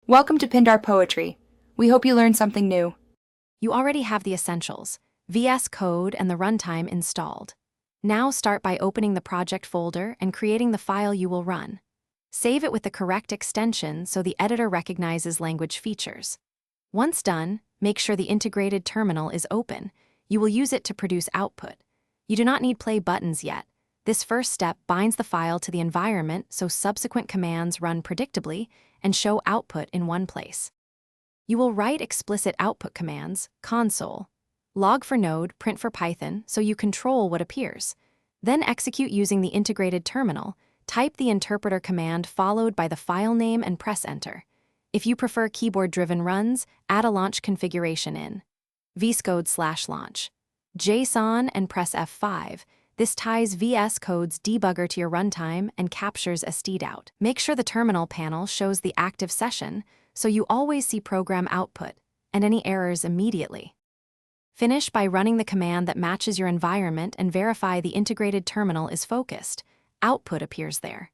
Welcome to Pindar Poetry. We hope you learned something new. You already have the essentials, VSCode and the runtime installed. Now start by opening the project folder and creating the file you will run. Save it with the correct extension so the editor recognizes language features. Once done, make sure the integrated terminal is open. You will use it to produce output. You do not need play buttons yet. This first step binds the file to the environment so subsequent commands run predictably and show output in one place. You will write explicit output commands, console, log for Node, print for Python, so you control what appears. Then execute using the integrated terminal. Type the interpreter command followed by the file name and press enter. If you prefer keyboard-driven runs, add a launch configuration in VSCode/launch. JSON and press F5. This ties VS Code's debugger to your runtime and captures a stdout. Make sure the terminal panel shows the active session so you always see program output and any errors immediately. Finish by running the command that matches your environment and verify the integrated terminal is focused. Output appears there.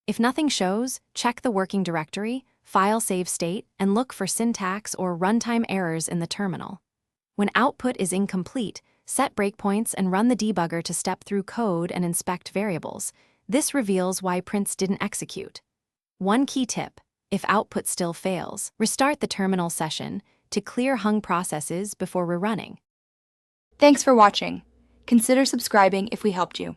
If nothing shows, check the working directory, file save state, and look for syntax or runtime errors in the terminal. When output is incomplete, set breakpoints and run the debugger to step through code and inspect variables. This reveals why prints didn't execute. One key tip: if output still fails, restart the terminal session to clear hung processes before rerunning. Thanks for watching. Consider subscribing if we helped you.